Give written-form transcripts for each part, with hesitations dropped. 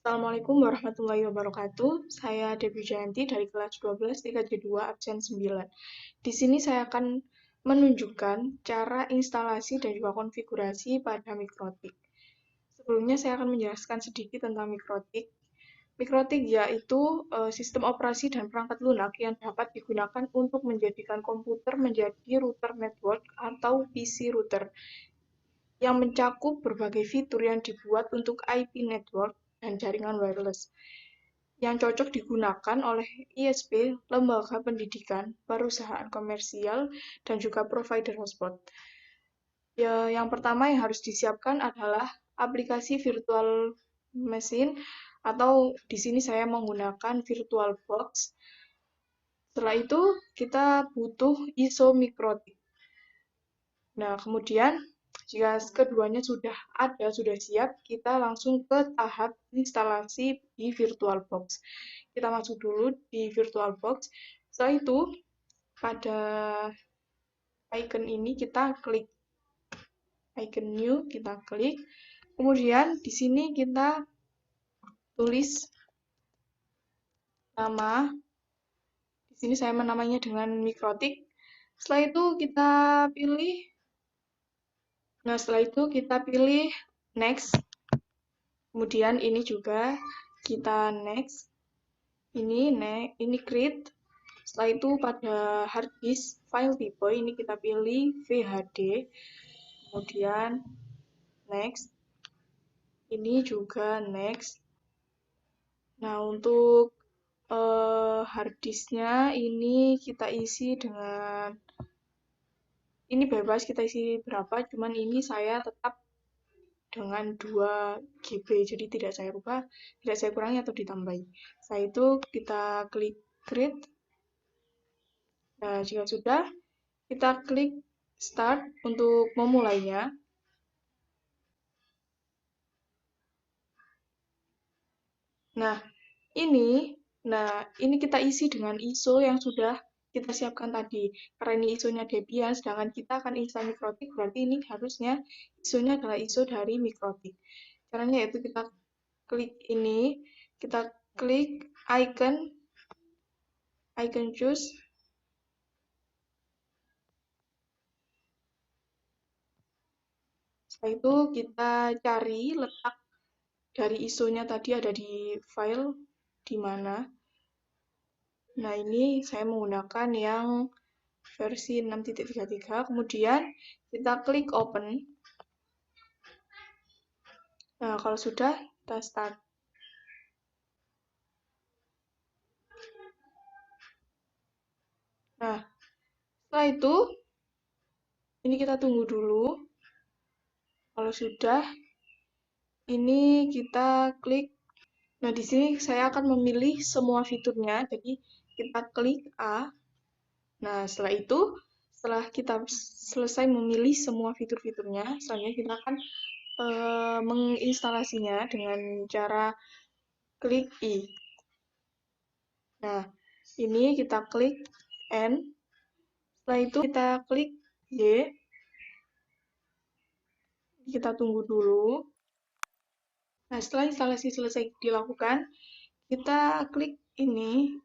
Assalamualaikum warahmatullahi wabarakatuh. Saya Debbie Jayanti dari kelas 12 3J2 absen 9. Di sini saya akan menunjukkan cara instalasi dan juga konfigurasi pada mikrotik. Sebelumnya saya akan menjelaskan sedikit tentang mikrotik. Mikrotik yaitu sistem operasi dan perangkat lunak yang dapat digunakan untuk menjadikan komputer menjadi router network atau PC router yang mencakup berbagai fitur yang dibuat untuk IP network dan jaringan wireless yang cocok digunakan oleh ISP, lembaga pendidikan, perusahaan komersial, dan juga provider hotspot. Ya, yang pertama yang harus disiapkan adalah aplikasi virtual machine atau di sini saya menggunakan VirtualBox. Setelah itu kita butuh ISO mikrotik. Nah, kemudian jika keduanya sudah ada, sudah siap, kita langsung ke tahap instalasi di VirtualBox. Kita masuk dulu di VirtualBox. Setelah itu, pada icon ini kita klik icon new, kita klik. Kemudian di sini kita tulis nama. Di sini saya menamainya dengan mikrotik. Setelah itu kita pilih. Nah, setelah itu kita pilih next. Kemudian ini juga kita next. Ini create. Setelah itu pada hard disk file tipe ini kita pilih VHD. Kemudian next. Ini juga next. Nah, untuk hard disknya ini kita isi dengan ini bebas kita isi berapa, cuman ini saya tetap dengan 2 GB, jadi tidak saya rubah, tidak saya kurangi atau ditambahi. Setelah itu kita klik create. Nah, jika sudah, kita klik start untuk memulainya. Nah, ini kita isi dengan ISO yang sudah kita siapkan tadi. Karena ini ISO-nya Debian, sedangkan kita akan install mikrotik, berarti ini harusnya ISO-nya adalah ISO dari mikrotik. Caranya yaitu kita klik ini, kita klik icon choose. Setelah itu kita cari letak dari ISO-nya tadi ada di file di mana. Nah, ini saya menggunakan yang versi 6.33, kemudian kita klik open. Nah, kalau sudah, kita start. Nah, setelah itu, ini kita tunggu dulu. Kalau sudah, ini kita klik. Nah, di sini saya akan memilih semua fiturnya, jadi kita klik A. Nah, setelah kita selesai memilih semua fitur-fiturnya, selanjutnya kita akan menginstalasinya dengan cara klik I. Nah, ini kita klik N. Setelah itu kita klik Y. Kita tunggu dulu. Nah, setelah instalasi selesai dilakukan, kita klik ini.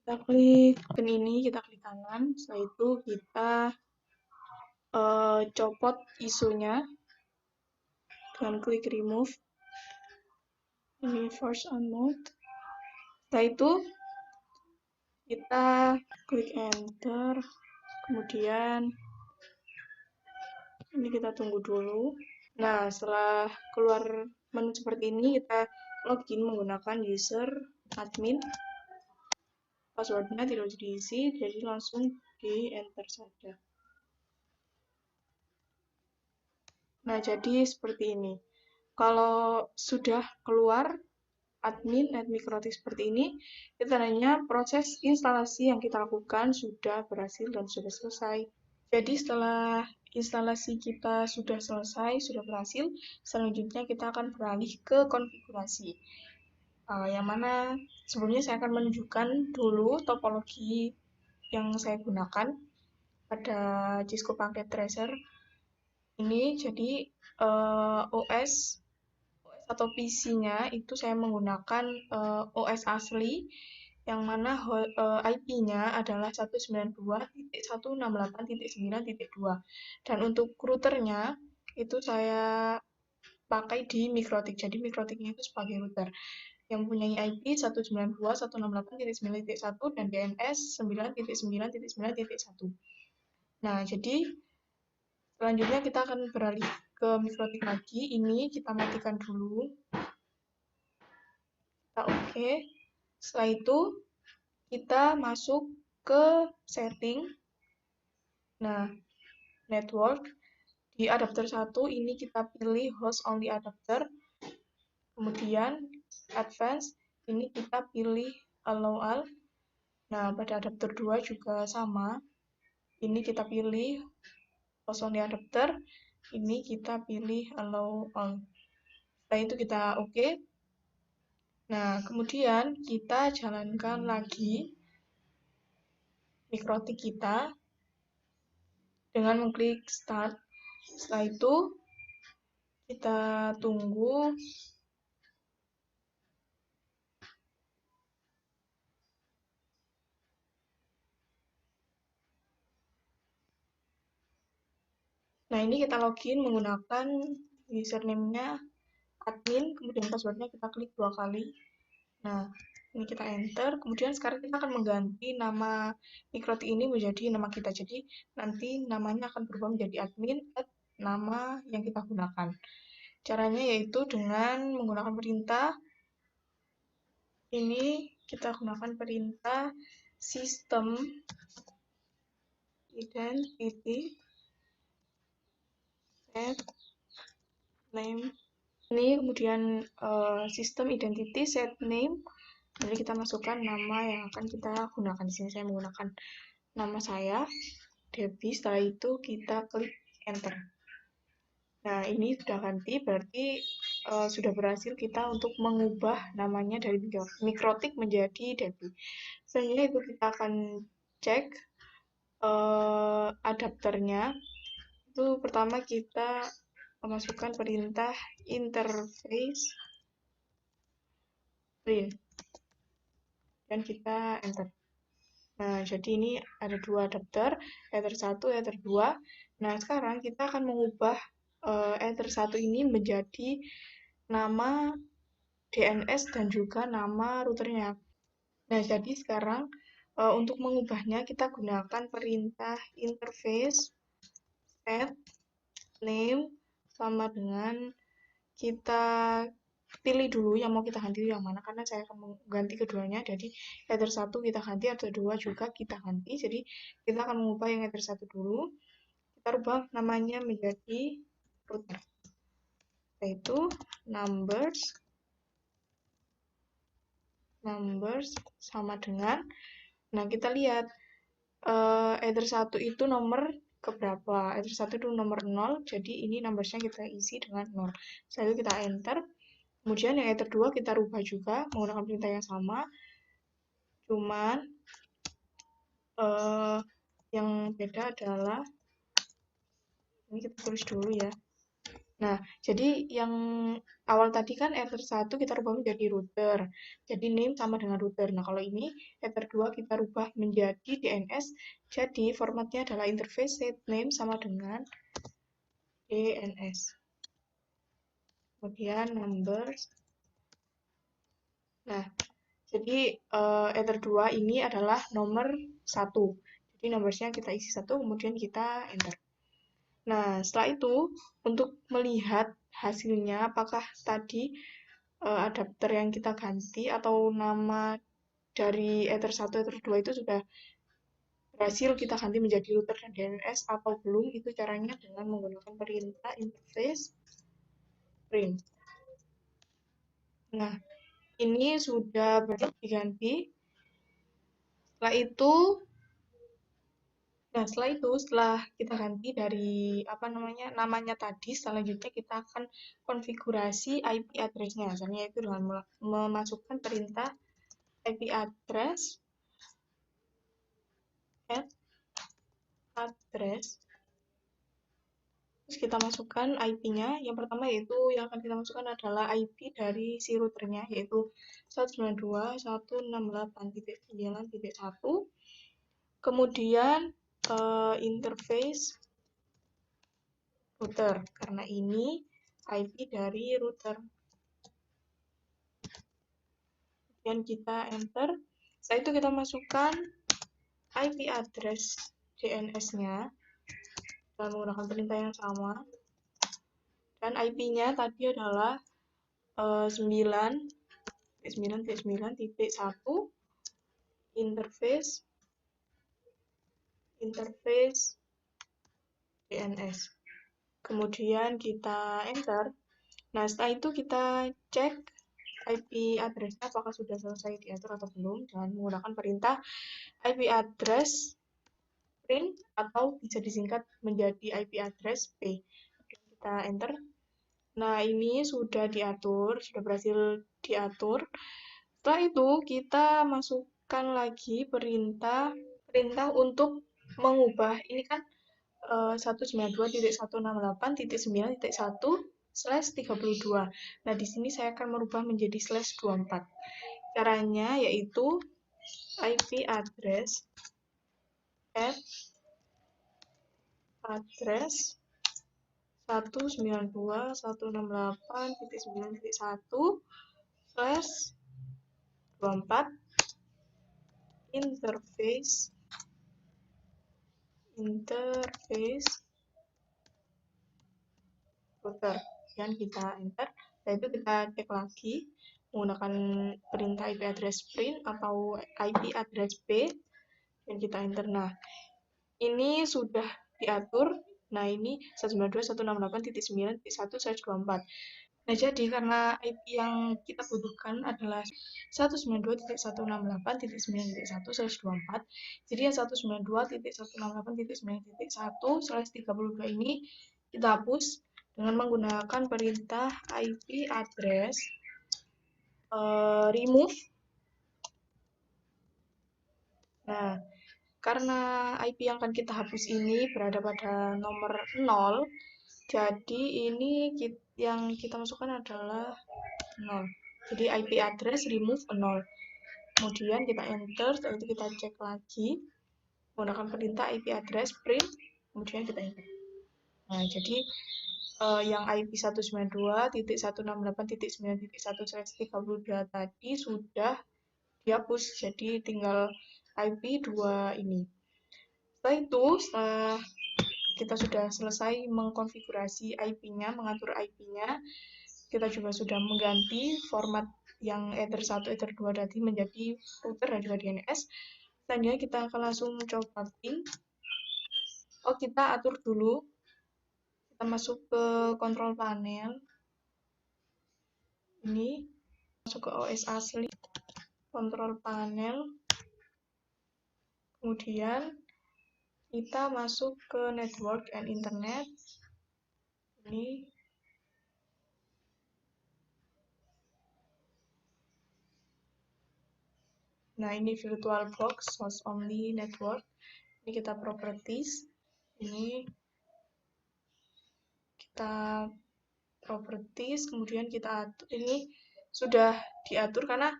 Kita klik kita klik kanan. Setelah itu kita copot ISO-nya dengan klik remove. Ini force on mode. Setelah itu kita klik enter. Kemudian ini kita tunggu dulu. Nah, setelah keluar menu seperti ini, kita login menggunakan user admin. Passwordnya tidak usah diisi, jadi langsung di enter saja. Nah, jadi seperti ini. Kalau sudah keluar admin mikrotik seperti ini, kita tandanya proses instalasi yang kita lakukan sudah berhasil dan sudah selesai. Jadi setelah instalasi kita sudah selesai, sudah berhasil, selanjutnya kita akan beralih ke konfigurasi. Yang mana sebelumnya saya akan menunjukkan dulu topologi yang saya gunakan pada Cisco Packet Tracer. Ini jadi OS atau PC-nya itu saya menggunakan OS asli yang mana IP-nya adalah 192.168.9.2 dan untuk routernya itu saya pakai di Mikrotik. Jadi Mikrotiknya itu sebagai router yang mempunyai IP 192.168.9.1 dan DNS 9.9.9.1. Nah, jadi selanjutnya kita akan beralih ke Mikrotik lagi. Ini kita matikan dulu. Kita oke. Setelah itu kita masuk ke setting. Nah, network. Di adapter 1 ini kita pilih host only adapter. Kemudian advance ini kita pilih allow all. Nah, pada adapter 2 juga sama. Ini kita pilih host only adapter. Ini kita pilih allow all. Setelah itu kita oke. Nah, kemudian kita jalankan lagi Mikrotik kita dengan mengklik start. Setelah itu kita tunggu. Nah, ini kita login menggunakan username-nya admin, kemudian password-nya kita klik 2 kali. Nah, ini kita enter. Kemudian sekarang kita akan mengganti nama Mikrotik ini menjadi nama kita. Jadi nanti namanya akan berubah menjadi admin nama yang kita gunakan. Caranya yaitu dengan menggunakan perintah. Ini kita gunakan perintah system identity set name. Ini kemudian system identity set name. Jadi kita masukkan nama yang akan kita gunakan. Di sini saya menggunakan nama saya, Debbie. Setelah itu kita klik enter. Nah, ini sudah ganti, berarti sudah berhasil kita untuk mengubah namanya dari Mikrotik menjadi Debbie. Selanjutnya itu kita akan cek adapternya. Itu pertama kita memasukkan perintah interface print dan kita enter. Nah, jadi ini ada dua adapter, Ether 1, Ether 2. Nah, sekarang kita akan mengubah Ether 1 ini menjadi nama DNS dan juga nama routernya. Nah, jadi sekarang untuk mengubahnya kita gunakan perintah interface set name sama dengan kita pilih dulu yang mau kita ganti yang mana, karena saya akan mengganti keduanya. Jadi Ether 1 kita ganti, Ether 2 juga kita ganti. Jadi kita akan mengubah yang Ether 1 dulu. Kita rubah namanya menjadi router, yaitu numbers sama dengan, nah kita lihat Ether 1 itu nomor keberapa. Ether 1 itu nomor 0, jadi ini numbersnya kita isi dengan 0. Setelah itu kita enter. Kemudian yang Ether 2 kita rubah juga menggunakan perintah yang sama, cuman yang beda adalah, ini kita tulis dulu ya. Nah, jadi yang awal tadi kan Ether 1 kita rubah menjadi router. Jadi name sama dengan router. Nah, kalau ini Ether 2 kita rubah menjadi DNS. Jadi formatnya adalah interface set name sama dengan DNS. Kemudian numbers. Nah, jadi Ether 2 ini adalah nomor 1. Jadi nomornya kita isi 1, kemudian kita enter. Nah, setelah itu, untuk melihat hasilnya, apakah tadi adapter yang kita ganti atau nama dari Ether 1, Ether 2 itu sudah berhasil kita ganti menjadi router dan DNS atau belum, itu caranya dengan menggunakan perintah interface print. Nah, ini sudah berhasil diganti. Setelah kita ganti dari namanya tadi, selanjutnya kita akan konfigurasi IP address-nya. Yaitu dengan memasukkan perintah IP address add address Terus kita masukkan IP-nya. Yang pertama yaitu yang akan kita masukkan adalah IP dari si routernya, yaitu 192.168.9.1. Kemudian interface router, karena ini IP dari router. Kemudian kita enter. Setelah itu kita masukkan IP address DNS-nya dan menggunakan perintah yang sama. Dan IP-nya tadi adalah 9.9.9.1 interface DNS. Kemudian kita enter. Nah, setelah itu kita cek IP address-nya apakah sudah selesai diatur atau belum dengan menggunakan perintah IP address print atau bisa disingkat menjadi IP address P. Kita enter. Nah, ini sudah diatur, sudah berhasil diatur. Setelah itu kita masukkan lagi perintah untuk mengubah, ini kan 192.168.9.1/32. Nah, di sini saya akan merubah menjadi /24. Caranya yaitu IP address address 192.168.9.1/24 interface router. Dan kita enter. Setelah itu kita cek lagi menggunakan perintah IP address print atau IP address P dan kita enter. Nah, ini sudah diatur. Nah, ini 192.168.9.1/24. Nah, jadi karena IP yang kita butuhkan adalah 192.168.9.1/24, jadi yang 192.168.9.1/32 ini kita hapus dengan menggunakan perintah IP address remove. Nah, karena IP yang akan kita hapus ini berada pada nomor 0, jadi ini yang kita masukkan adalah 0. Jadi IP address remove 0. Kemudian kita enter, setelah itu kita cek lagi menggunakan perintah IP address print, kemudian kita enter. Nah, jadi yang IP 192.168.9.1/32 tadi sudah dihapus, jadi tinggal IP 2 ini. Setelah itu, setelah kita sudah selesai mengkonfigurasi IP-nya, mengatur IP-nya, kita juga sudah mengganti format yang Ether 1, Ether 2 tadi menjadi router dan juga DNS. Selanjutnya kita akan langsung coba ping. Kita atur dulu. Kita masuk ke control panel. Ini masuk ke OS asli. Control panel. Kemudian kita masuk ke network and internet. Ini nah, ini VirtualBox host only network. Ini kita properties. Ini kita properties, kemudian kita atur. Ini sudah diatur karena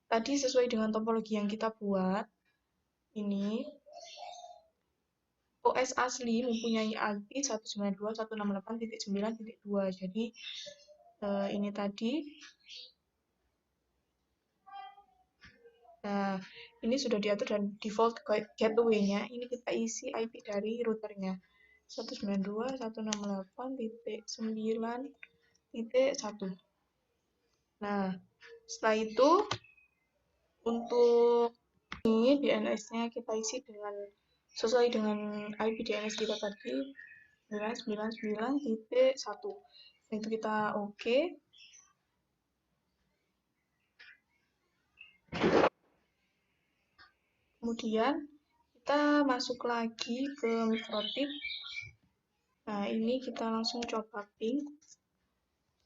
tadi sesuai dengan topologi yang kita buat. Ini OS asli mempunyai IP 192.168.9.2. Jadi ini tadi. Nah, ini sudah diatur dan default gateway-nya ini kita isi IP dari routernya 192.168.9.1. Nah, setelah itu untuk ini DNS-nya kita isi dengan sesuai dengan IP DNS kita tadi 999.1. Itu kita oke. Kemudian kita masuk lagi ke mikrotip. Nah, ini kita langsung coba ping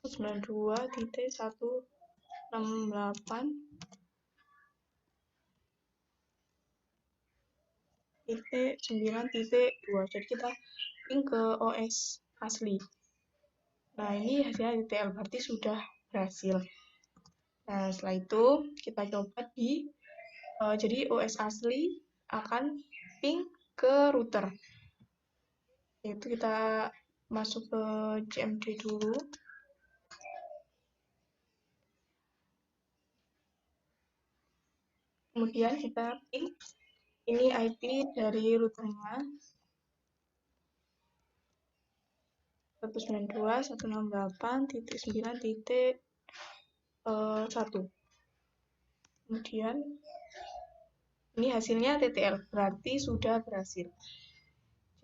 92.168.9.2. Jadi kita ping ke OS asli. Nah, ini hasilnya TTL, berarti sudah berhasil. Nah, setelah itu kita coba jadi OS asli akan ping ke router. Yaitu kita masuk ke CMD dulu. Kemudian kita ping, ini IP dari routernya 192.168.9.1. Kemudian ini hasilnya TTL, berarti sudah berhasil.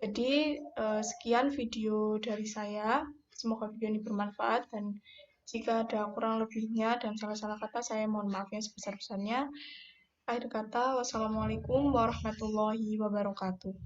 Jadi sekian video dari saya. Semoga video ini bermanfaat, dan jika ada kurang lebihnya dan salah-salah kata, saya mohon maaf yang sebesar-besarnya. Akhir kata, wassalamualaikum warahmatullahi wabarakatuh.